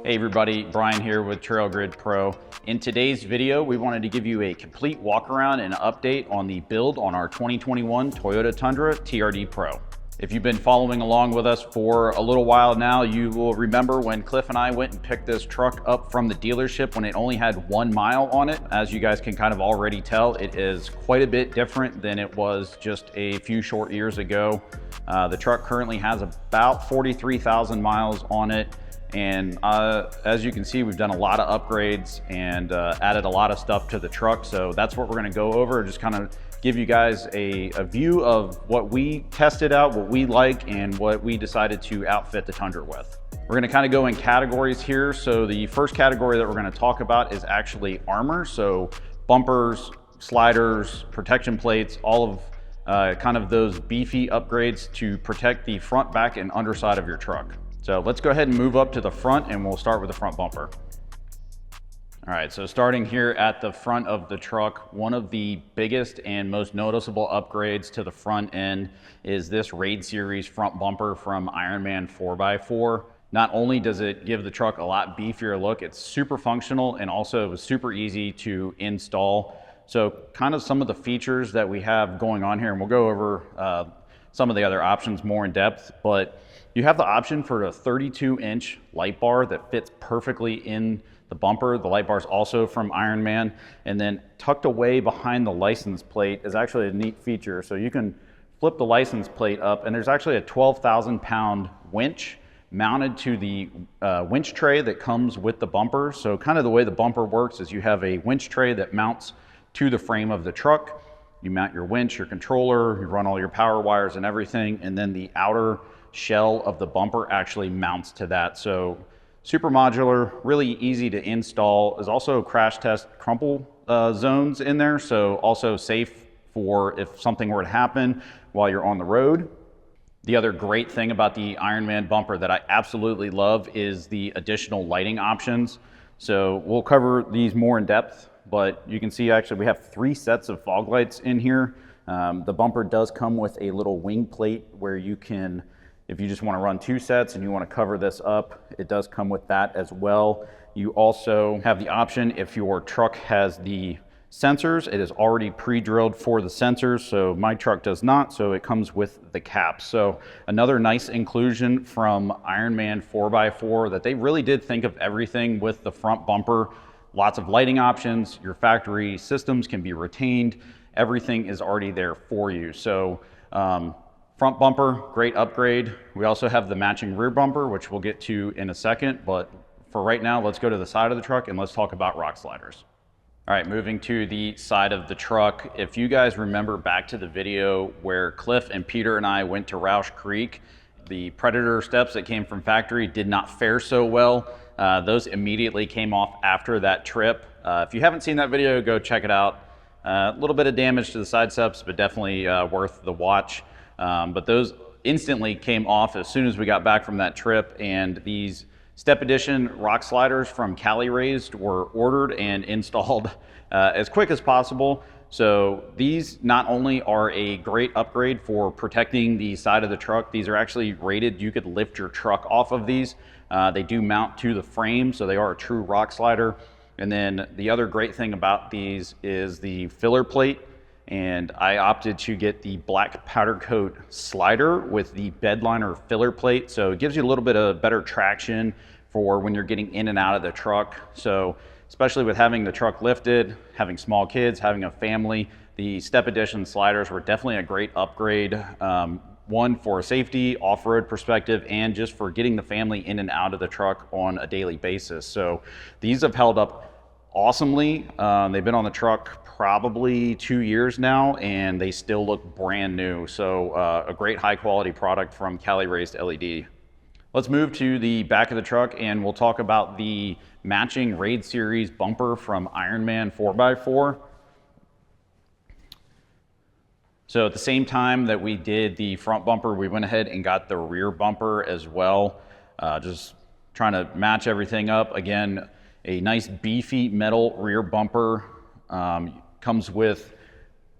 Hey everybody, Brian here with TRD Pro. In today's video, we wanted to give you a complete walk around and update on the build on our 2021 Toyota Tundra TRD Pro. If you've been following along with us for a little while now, you will remember when Cliff and I went and picked this truck up from the dealership when it only had 1 mile on it. As you guys can kind of already tell, it is quite a bit different than it was just a few short years ago. The truck currently has about 43,000 miles on it. And as you can see, we've done a lot of upgrades and added a lot of stuff to the truck. So that's what we're gonna go over, just kind of give you guys a view of what we tested out, what we like, and what we decided to outfit the Tundra with. We're gonna kind of go in categories here. So the first category that we're gonna talk about is actually armor. So bumpers, sliders, protection plates, all of kind of those beefy upgrades to protect the front, back, and underside of your truck. So let's go ahead and move up to the front and we'll start with the front bumper. All right, so starting here at the front of the truck, one of the biggest and most noticeable upgrades to the front end is this Raid Series front bumper from Ironman 4x4. Not only does it give the truck a lot beefier look, it's super functional and also it was super easy to install. So kind of some of the features that we have going on here, and we'll go over some of the other options more in depth, but you have the option for a 32-inch light bar that fits perfectly in the bumper. The light bar is also from Ironman, and then tucked away behind the license plate is actually a neat feature. So you can flip the license plate up, and there's actually a 12,000-pound winch mounted to the winch tray that comes with the bumper. So kind of the way the bumper works is you have a winch tray that mounts to the frame of the truck. You mount your winch, your controller, you run all your power wires and everything, and then the outer shell of the bumper actually mounts to that. So super modular, really easy to install. There's also crash test crumple zones in there, so also safe for if something were to happen while you're on the road. The other great thing about the Ironman bumper that I absolutely love is the additional lighting options. So we'll cover these more in depth, but you can see actually we have 3 sets of fog lights in here. The bumper does come with a little wing plate where you can, if you just want to run 2 sets and you want to cover this up, it does come with that as well. You also have the option, if your truck has the sensors, it is already pre-drilled for the sensors. So my truck does not, so it comes with the caps. So another nice inclusion from Ironman 4x4 that they really did think of everything with the front bumper. Lots of lighting options, your factory systems can be retained. Everything is already there for you. So front bumper, great upgrade. We also have the matching rear bumper, which we'll get to in a second, but for right now, let's go to the side of the truck and let's talk about rock sliders. All right, moving to the side of the truck. If you guys remember back to the video where Cliff and Peter and I went to Roush Creek, the Predator steps that came from factory did not fare so well. Those immediately came off after that trip. If you haven't seen that video, go check it out. A little bit of damage to the side steps, but definitely worth the watch. But those instantly came off as soon as we got back from that trip, and these Step Edition rock sliders from Cali Raised were ordered and installed as quick as possible. So these not only are a great upgrade for protecting the side of the truck, these are actually rated, you could lift your truck off of these. They do mount to the frame, so they are a true rock slider. And then the other great thing about these is the filler plate. And I opted to get the black powder coat slider with the bedliner filler plate. So it gives you a little bit of better traction for when you're getting in and out of the truck. So especially with having the truck lifted, having small kids, having a family, the Step Edition sliders were definitely a great upgrade. One for a safety, off-road perspective, and just for getting the family in and out of the truck on a daily basis. So these have held up awesomely. They've been on the truck probably 2 years now, and they still look brand new. So a great high quality product from Cali Raised LED. Let's move to the back of the truck and we'll talk about the matching Raid Series bumper from Ironman 4x4. So at the same time that we did the front bumper, we went ahead and got the rear bumper as well. Just trying to match everything up. Again, a nice beefy metal rear bumper. Comes with,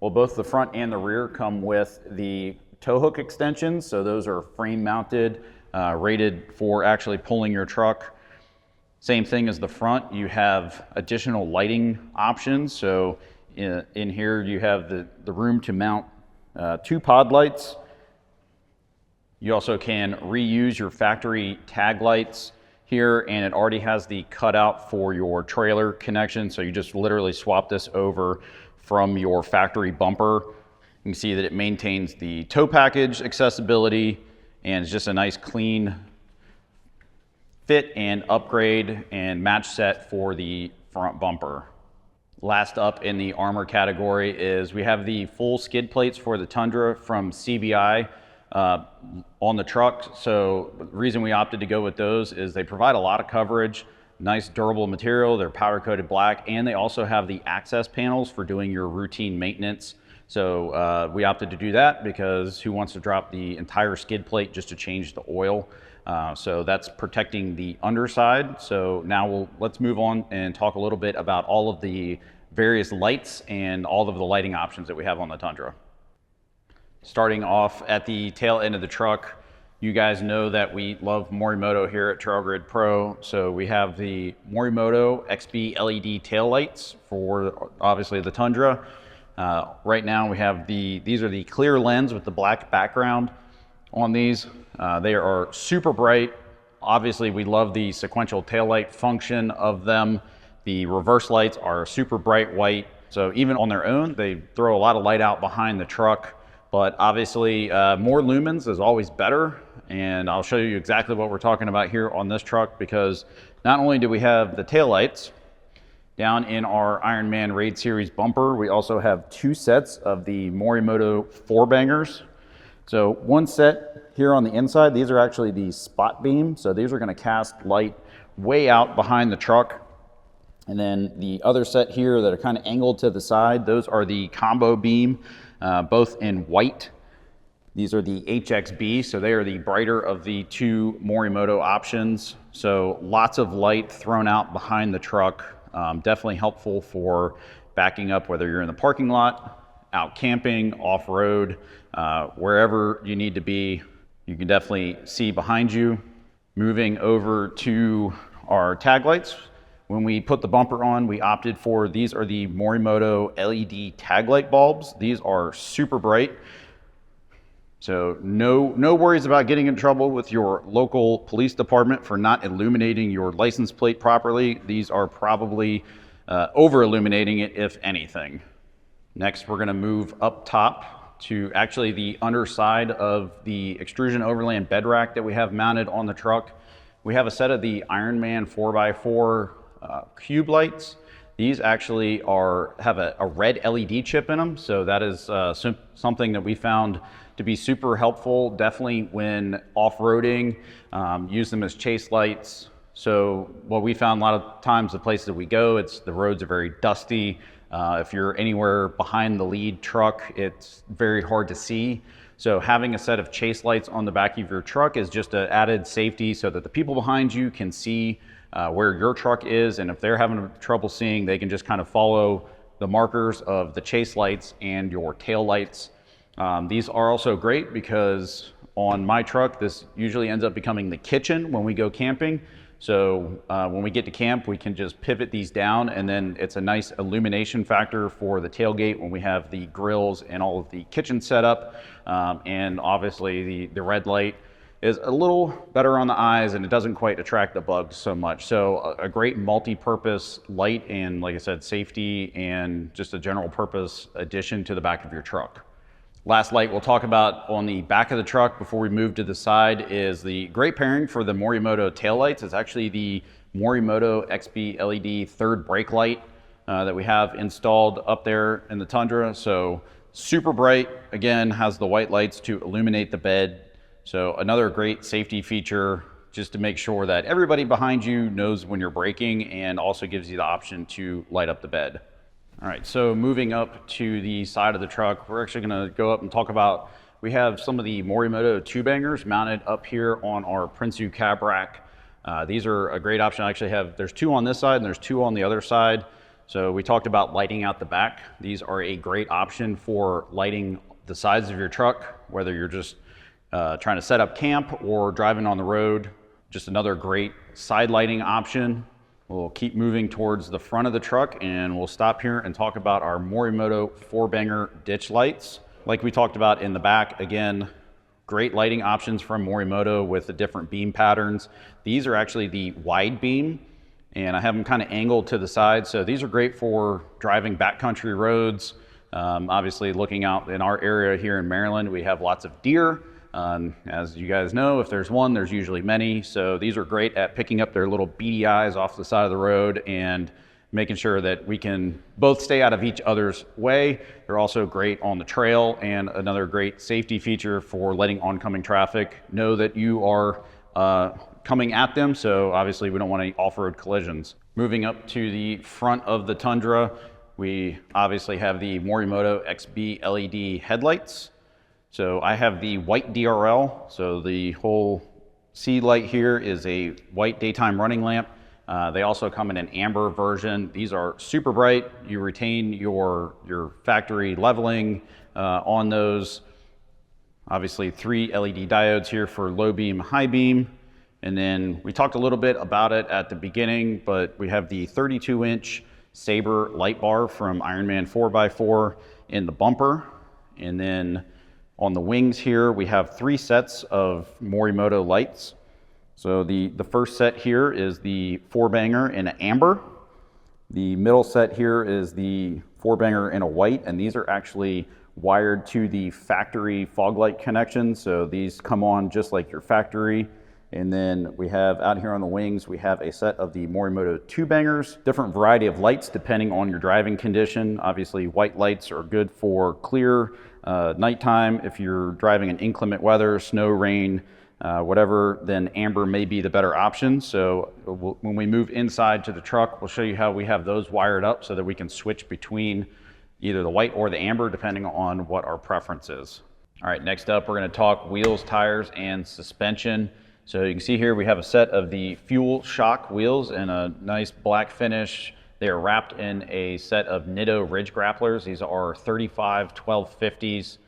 well, both the front and the rear come with the tow hook extensions. So those are frame mounted, rated for actually pulling your truck. Same thing as the front, you have additional lighting options. So in here you have the room to mount 2 pod lights. You also can reuse your factory tag lights here, and it already has the cutout for your trailer connection. So you just literally swap this over from your factory bumper. You can see that it maintains the tow package accessibility, and it's just a nice clean fit and upgrade and match set for the front bumper. Last up in the armor category is we have the full skid plates for the Tundra from CBI on the truck. So the reason we opted to go with those is they provide a lot of coverage, nice durable material, they're powder coated black, and they also have the access panels for doing your routine maintenance. So we opted to do that because who wants to drop the entire skid plate just to change the oil? So that's protecting the underside. So now let's move on and talk a little bit about all of the various lights and all of the lighting options that we have on the Tundra. Starting off at the tail end of the truck, you guys know that we love Morimoto here at TrailGrid Pro. So we have the Morimoto XB LED tail lights for obviously the Tundra. Right now we have these are the clear lens with the black background on these. They are super bright. Obviously we love the sequential tail light function of them. The reverse lights are super bright white. So even on their own, they throw a lot of light out behind the truck, but obviously more lumens is always better. And I'll show you exactly what we're talking about here on this truck, because not only do we have the tail lights down in our Ironman Raid Series bumper, we also have 2 sets of the Morimoto 4-bangers. So one set here on the inside, these are actually the spot beam. So these are going to cast light way out behind the truck. And then the other set here that are kind of angled to the side, those are the combo beam, both in white. These are the HXB, so they are the brighter of the 2 Morimoto options. So lots of light thrown out behind the truck. Definitely helpful for backing up, whether you're in the parking lot, out camping, off-road, wherever you need to be. You can definitely see behind you. Moving over to our tag lights. When we put the bumper on, we opted for, these are the Morimoto LED tag light bulbs. These are super bright. So no worries about getting in trouble with your local police department for not illuminating your license plate properly. These are probably over illuminating it, if anything. Next, we're gonna move up top to actually the underside of the extrusion overland bed rack that we have mounted on the truck. We have a set of the Ironman 4x4 cube lights. These actually have a red LED chip in them. So that is something that we found to be super helpful, definitely when off-roading, use them as chase lights. So what we found a lot of times, the places that we go, the roads are very dusty. If you're anywhere behind the lead truck, it's very hard to see. So having a set of chase lights on the back of your truck is just an added safety so that the people behind you can see where your truck is. And if they're having trouble seeing, they can just kind of follow the markers of the chase lights and your tail lights. These are also great because on my truck, this usually ends up becoming the kitchen when we go camping. So when we get to camp, we can just pivot these down, and then it's a nice illumination factor for the tailgate when we have the grills and all of the kitchen set up. And obviously the red light is a little better on the eyes, and it doesn't quite attract the bugs so much. So a great multi-purpose light, and like I said, safety and just a general purpose addition to the back of your truck. Last light we'll talk about on the back of the truck before we move to the side is the great pairing for the Morimoto taillights. It's actually the Morimoto XB LED third brake light that we have installed up there in the Tundra. So super bright, again, has the white lights to illuminate the bed. So another great safety feature just to make sure that everybody behind you knows when you're braking, and also gives you the option to light up the bed. All right, so moving up to the side of the truck, we're actually gonna go up and talk about, we have some of the Morimoto 2-bangers mounted up here on our Prinsu cab rack. These are a great option. I actually there's 2 on this side and there's 2 on the other side. So we talked about lighting out the back. These are a great option for lighting the sides of your truck, whether you're just trying to set up camp or driving on the road. Just another great side lighting option. We'll keep moving towards the front of the truck and we'll stop here and talk about our Morimoto 4-banger ditch lights. Like we talked about in the back, again, great lighting options from Morimoto with the different beam patterns. These are actually the wide beam, and I have them kind of angled to the side. So these are great for driving backcountry roads. Obviously looking out in our area here in Maryland, we have lots of deer. As you guys know, if there's one, there's usually many. So these are great at picking up their little beady eyes off the side of the road and making sure that we can both stay out of each other's way. They're also great on the trail, and another great safety feature for letting oncoming traffic know that you are coming at them. So obviously we don't want any off-road collisions. Moving up to the front of the Tundra, we obviously have the Morimoto XB LED headlights. So I have the white DRL, so the whole C light here is a white daytime running lamp. They also come in an amber version. These are super bright. You retain your factory leveling on those. Obviously 3 LED diodes here for low beam, high beam. And then we talked a little bit about it at the beginning, but we have the 32-inch Sabre light bar from Ironman 4x4 in the bumper. And then on the wings here, we have 3 sets of Morimoto lights. So the first set here is the 4-banger in an amber. The middle set here is the 4-banger in a white, and these are actually wired to the factory fog light connection. So these come on just like your factory. And then we have out here on the wings, we have a set of the Morimoto 2-bangers, different variety of lights depending on your driving condition. Obviously white lights are good for clear nighttime. If you're driving in inclement weather, snow, rain, whatever, then amber may be the better option. So when we move inside to the truck, we'll show you how we have those wired up so that we can switch between either the white or the amber depending on what our preference is. All right, next up we're going to talk wheels, tires, and suspension. So you can see here we have a set of the Fuel Shock wheels in a nice black finish. They are wrapped in a set of Nitto Ridge Grapplers. These are 35 1250s.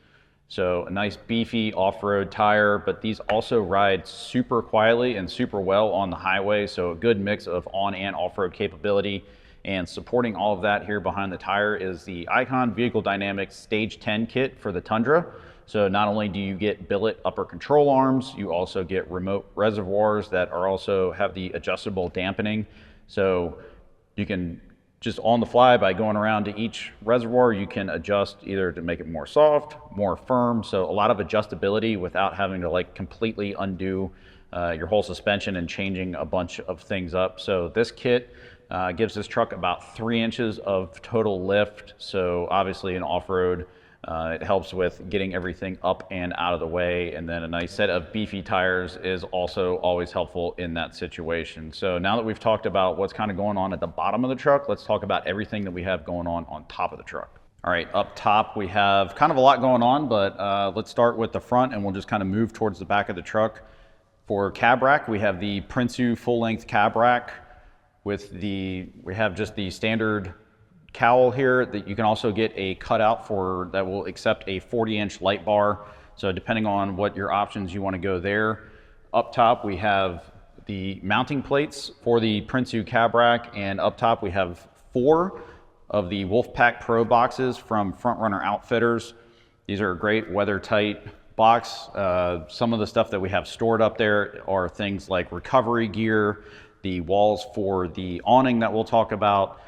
So a nice beefy off-road tire, but these also ride super quietly and super well on the highway. So a good mix of on and off-road capability. And supporting all of that here behind the tire is the Icon Vehicle Dynamics Stage 10 kit for the Tundra. So not only do you get billet upper control arms, you also get remote reservoirs that are also have the adjustable dampening. So you can just on the fly by going around to each reservoir, you can adjust either to make it more soft, more firm. So a lot of adjustability without having to like completely undo your whole suspension and changing a bunch of things up. So this kit gives this truck about 3 inches of total lift. So obviously in off-road, it helps with getting everything up and out of the way, and then a nice set of beefy tires is also always helpful in that situation. So now that we've talked about what's kind of going on at the bottom of the truck, let's talk about everything that we have going on top of the truck. All right, up top we have kind of a lot going on, but let's start with the front and we'll just kind of move towards the back of the truck. For cab rack, we have the Prinsu full-length cab rack with we have just the standard cowl here that you can also get a cutout for that will accept a 40-inch light bar. So depending on what your options you want to go there. Up top we have the mounting plates for the Prinsu cab rack, and up top we have 4 of the Wolfpack Pro boxes from Front Runner Outfitters. These are a great weather tight box. Some of the stuff that we have stored up there are things like recovery gear, the walls for the awning that we'll talk about,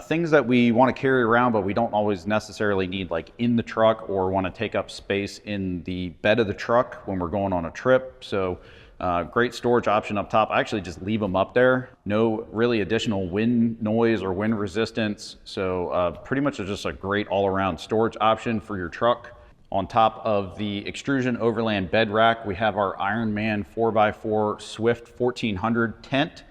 things that we want to carry around but we don't always necessarily need like in the truck or want to take up space in the bed of the truck when we're going on a trip. So great storage option up top. I actually just leave them up there. No really additional wind noise or wind resistance. So pretty much just a great all-around storage option for your truck. On top of the extrusion overland bed rack, we have our Ironman 4x4 Swift 1400 tent.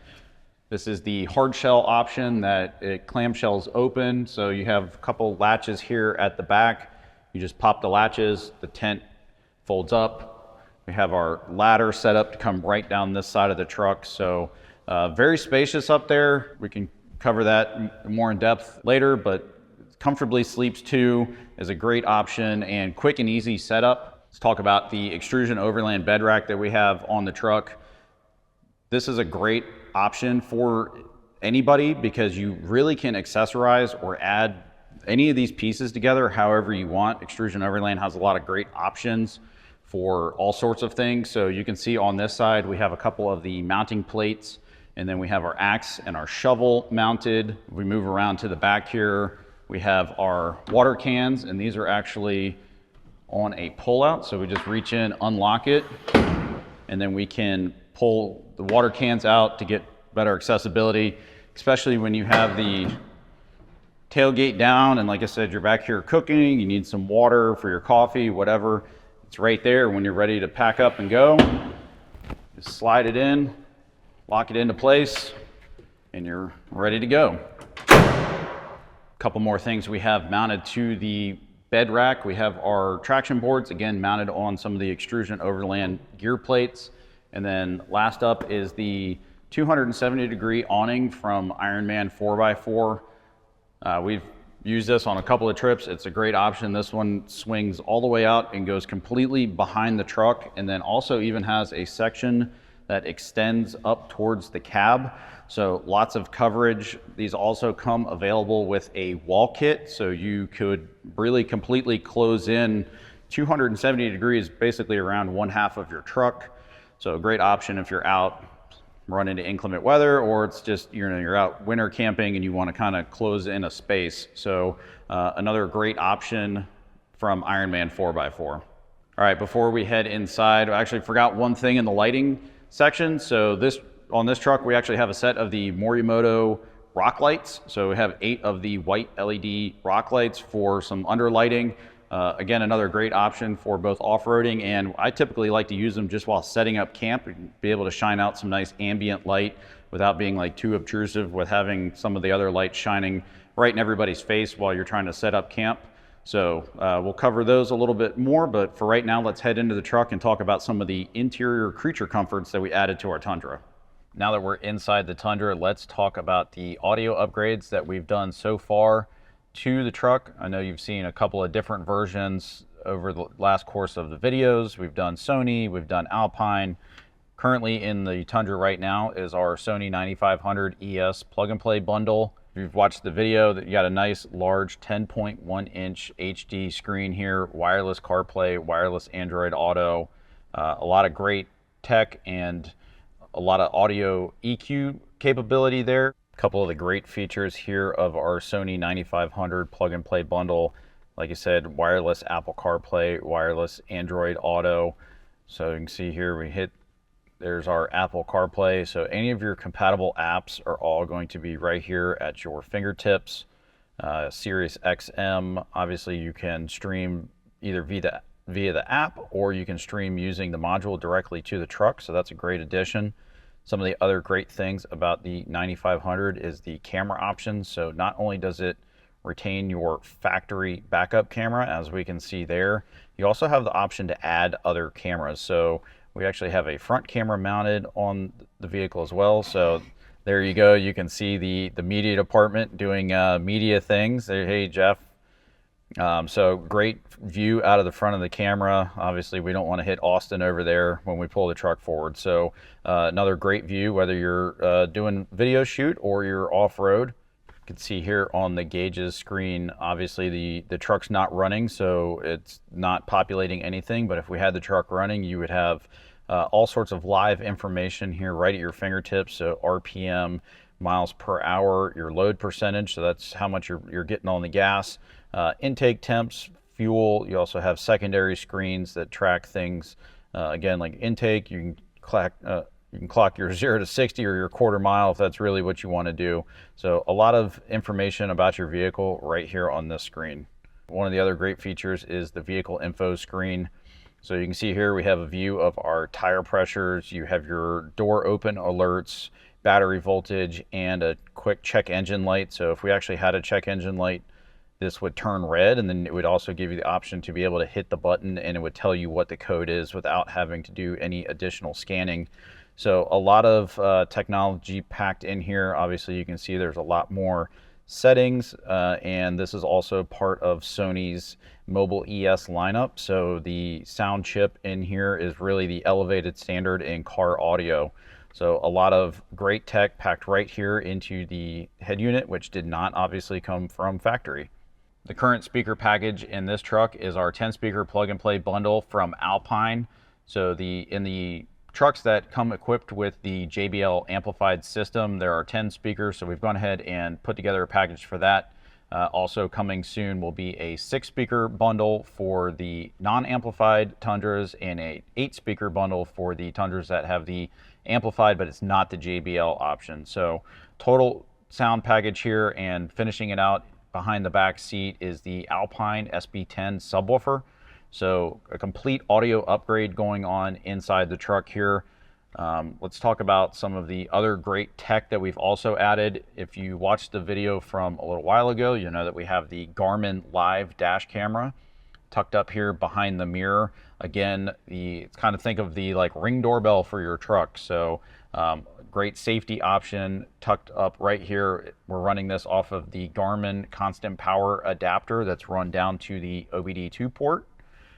This is the hard shell option that it clamshells open. So you have a couple latches here at the back. You just pop the latches, the tent folds up. We have our ladder set up to come right down this side of the truck. So very spacious up there. We can cover that more in depth later, but comfortably sleeps 2 is a great option and quick and easy setup. Let's talk about the extrusion overland bed rack that we have on the truck. This is a great option for anybody because you really can accessorize or add any of these pieces together however you want. Extrusion Overland has a lot of great options for all sorts of things. So you can see on this side, we have a couple of the mounting plates, and then we have our axe and our shovel mounted. We move around to the back here. We have our water cans, and these are actually on a pull-out. So we just reach in, unlock it, and then we can pull the water cans out to get better accessibility, especially when you have the tailgate down, and like I said, you're back here cooking, you need some water for your coffee, whatever. It's right there when you're ready to pack up and go. Just slide it in, lock it into place, and you're ready to go. A couple more things we have mounted to the bed rack. We have our traction boards, again, mounted on some of the Extrusion Overland gear plates. And then last up is the 270-degree awning from Ironman 4x4. We've used this on a couple of trips. It's a great option. This one swings all the way out and goes completely behind the truck, and then also even has a section that extends up towards the cab. So lots of coverage. These also come available with a wall kit, so you could really completely close in 270 degrees, basically around one half of your truck. So a great option if you're out, run into inclement weather, or it's just, you're out winter camping and you want to kind of close in a space. So another great option from Ironman 4x4. All right, before we head inside, I actually forgot one thing in the lighting section. So on this truck, we actually have a set of the Morimoto rock lights. So we have 8 of the white LED rock lights for some under lighting. Again, another great option for both off-roading, and I typically like to use them just while setting up camp, be able to shine out some nice ambient light without being like too obtrusive with having some of the other lights shining right in everybody's face while you're trying to set up camp. So we'll cover those a little bit more, but for right now, let's head into the truck and talk about some of the interior creature comforts that we added to our Tundra. Now that we're inside the Tundra, let's talk about the audio upgrades that we've done so far to the truck. I know you've seen a couple of different versions over the last course of the videos. We've done Sony, we've done Alpine. Currently in the Tundra right now is our Sony 9500 ES plug and play bundle. If you've watched the video, that you got a nice large 10.1 inch HD screen here, wireless CarPlay, wireless Android Auto, a lot of great tech and a lot of audio EQ capability there. Couple of the great features here of our Sony 9500 plug and play bundle. Like I said, wireless Apple CarPlay, wireless Android Auto. So you can see here there's our Apple CarPlay. So any of your compatible apps are all going to be right here at your fingertips. Sirius XM, obviously you can stream either via the app, or you can stream using the module directly to the truck. So that's a great addition. Some of the other great things about the 9500 is the camera options. So not only does it retain your factory backup camera, as we can see there, you also have the option to add other cameras. So we actually have a front camera mounted on the vehicle as well. So there you go. You can see the media department doing media things. Hey, Jeff. So great view out of the front of the camera. Obviously we don't want to hit Austin over there when we pull the truck forward. So another great view, whether you're doing video shoot or you're off-road. You can see here on the gauges screen, obviously the truck's not running, so it's not populating anything. But if we had the truck running, you would have all sorts of live information here right at your fingertips. So RPM, miles per hour, your load percentage, so that's how much you're getting on the gas, intake temps, fuel. You also have secondary screens that track things, again, like intake. You can clock your 0 to 60 or your quarter mile if that's really what you want to do. So a lot of information about your vehicle right here on this screen. One of the other great features is the vehicle info screen. So you can see here we have a view of our tire pressures. You have your door open alerts, battery voltage, and a quick check engine light. So if we actually had a check engine light, this would turn red, and then it would also give you the option to be able to hit the button and it would tell you what the code is without having to do any additional scanning. So a lot of technology packed in here. Obviously you can see there's a lot more settings, and this is also part of Sony's Mobile ES lineup. So the sound chip in here is really the elevated standard in car audio. So a lot of great tech packed right here into the head unit, which did not obviously come from factory. The current speaker package in this truck is our 10 speaker plug and play bundle from Alpine. So in the trucks that come equipped with the JBL amplified system, there are 10 speakers. So we've gone ahead and put together a package for that. Also coming soon will be a 6-speaker bundle for the non-amplified Tundras and a 8-speaker bundle for the Tundras that have the amplified, but it's not the JBL option. So total sound package here, and finishing it out behind the back seat is the Alpine SB10 subwoofer. So a complete audio upgrade going on inside the truck here. Let's talk about some of the other great tech that we've also added. If you watched the video from a little while ago, you know that we have the Garmin Live dash camera tucked up here behind the mirror. Again, kind of think of the like Ring doorbell for your truck. So great safety option tucked up right here. We're running this off of the Garmin constant power adapter that's run down to the OBD2 port.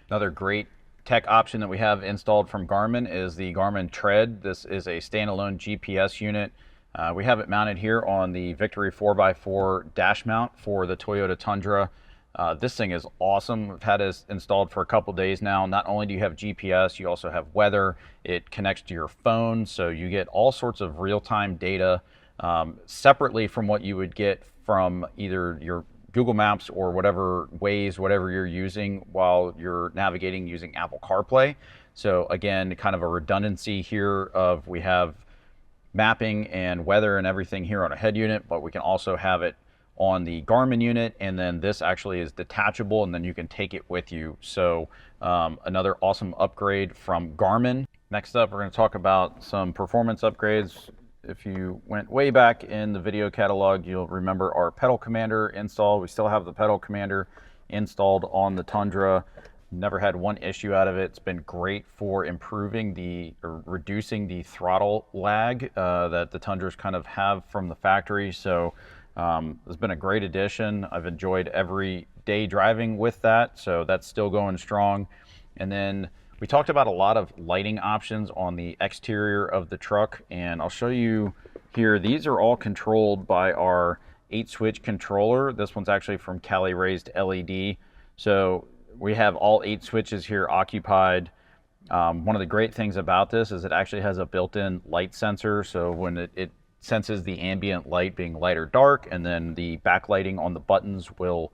Another great tech option that we have installed from Garmin is the Garmin Tread. This is a standalone GPS unit. We have it mounted here on the Victory 4x4 dash mount for the Toyota Tundra. This thing is awesome. We've had this installed for a couple days now. Not only do you have GPS, you also have weather. It connects to your phone, so you get all sorts of real-time data separately from what you would get from either your Google Maps or whatever Waze, whatever you're using while you're navigating using Apple CarPlay. So again, kind of a redundancy here of we have mapping and weather and everything here on a head unit, but we can also have it on the Garmin unit, and then this actually is detachable and then you can take it with you. So another awesome upgrade from Garmin. Next up, we're going to talk about some performance upgrades. If you went way back in the video catalog, you'll remember our pedal commander install. We still have the pedal commander installed on the Tundra. Never had one issue out of it. It's been great for improving or reducing the throttle lag that the Tundras kind of have from the factory. So it's been a great addition. I've enjoyed every day driving with that, so that's still going strong. And then we talked about a lot of lighting options on the exterior of the truck, and I'll show you here. These are all controlled by our 8-switch controller. This one's actually from Cali Raised LED. So we have all 8 switches here occupied. One of the great things about this is it actually has a built-in light sensor, so when it senses the ambient light being light or dark, and then the backlighting on the buttons will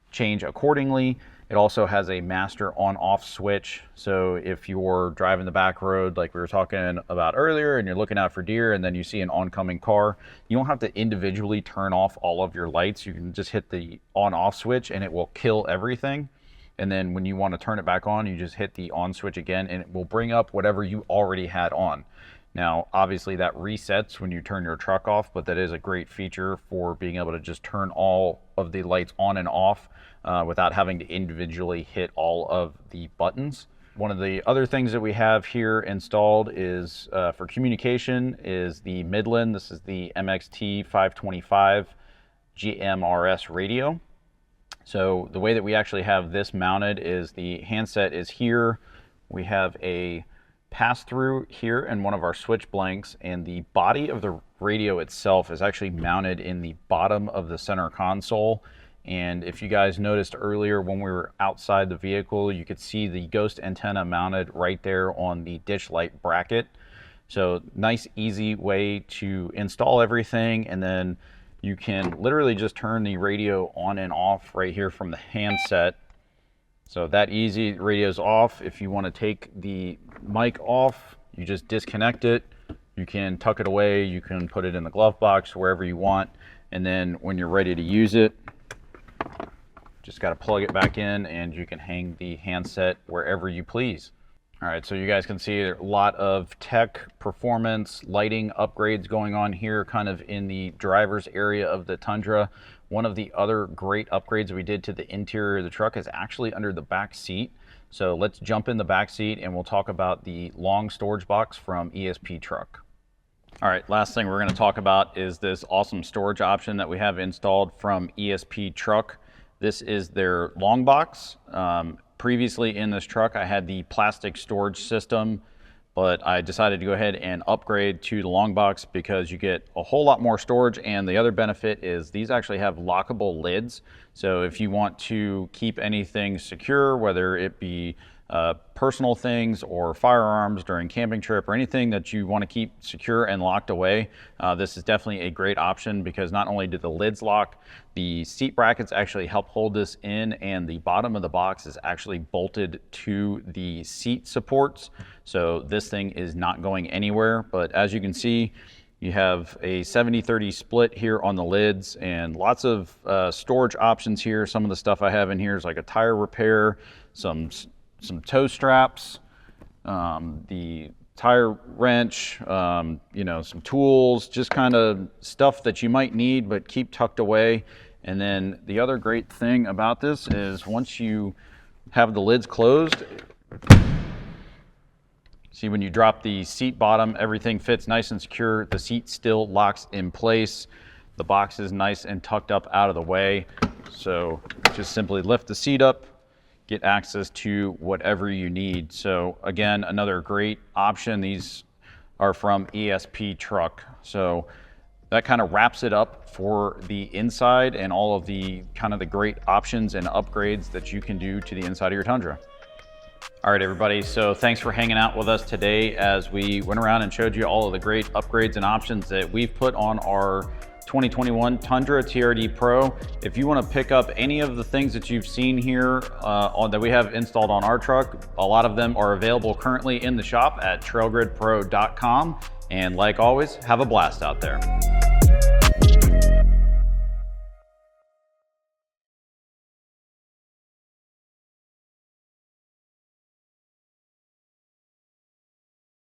change accordingly. It also has a master on-off switch, so if you're driving the back road like we were talking about earlier and you're looking out for deer and then you see an oncoming car, you don't have to individually turn off all of your lights. You can just hit the on-off switch and it will kill everything. And then when you want to turn it back on, you just hit the on switch again and it will bring up whatever you already had on. Now, obviously that resets when you turn your truck off, but that is a great feature for being able to just turn all of the lights on and off without having to individually hit all of the buttons. One of the other things that we have here installed is for communication is the Midland. This is the MXT 525 GMRS radio. So the way that we actually have this mounted is the handset is here. We have a pass-through here in one of our switch blanks, and the body of the radio itself is actually mounted in the bottom of the center console. And if you guys noticed earlier when we were outside the vehicle, you could see the ghost antenna mounted right there on the ditch light bracket. So nice, easy way to install everything, and then you can literally just turn the radio on and off right here from the handset. So that easy, radio's off. If you want to take the mic off, you just disconnect it. You can tuck it away, you can put it in the glove box, wherever you want. And then when you're ready to use it, just got to plug it back in and you can hang the handset wherever you please. All right, so you guys can see a lot of tech, performance, lighting upgrades going on here, kind of in the driver's area of the Tundra. One of the other great upgrades we did to the interior of the truck is actually under the back seat. So let's jump in the back seat and we'll talk about the long storage box from ESP Truck. All right, last thing we're going to talk about is this awesome storage option that we have installed from ESP Truck. This is their long box. Previously in this truck, I had the plastic storage system, but I decided to go ahead and upgrade to the long box because you get a whole lot more storage, and the other benefit is these actually have lockable lids. So if you want to keep anything secure, whether it be personal things or firearms during camping trip or anything that you want to keep secure and locked away, this is definitely a great option because not only do the lids lock, the seat brackets actually help hold this in, and the bottom of the box is actually bolted to the seat supports. So this thing is not going anywhere. But as you can see, you have a 70-30 split here on the lids and lots of storage options here. Some of the stuff I have in here is like a tire repair, some toe straps, the tire wrench, you know, some tools, just kind of stuff that you might need but keep tucked away. And then the other great thing about this is once you have the lids closed, see when you drop the seat bottom, everything fits nice and secure. The seat still locks in place. The box is nice and tucked up out of the way. So just simply lift the seat up, get access to whatever you need. So again, another great option. These are from ESP Truck. So that kind of wraps it up for the inside and all of the kind of the great options and upgrades that you can do to the inside of your Tundra. All right, everybody, so thanks for hanging out with us today as we went around and showed you all of the great upgrades and options that we've put on our 2021 Tundra TRD Pro. If you want to pick up any of the things that you've seen here that we have installed on our truck, a lot of them are available currently in the shop at trailgridpro.com. And like always, have a blast out there.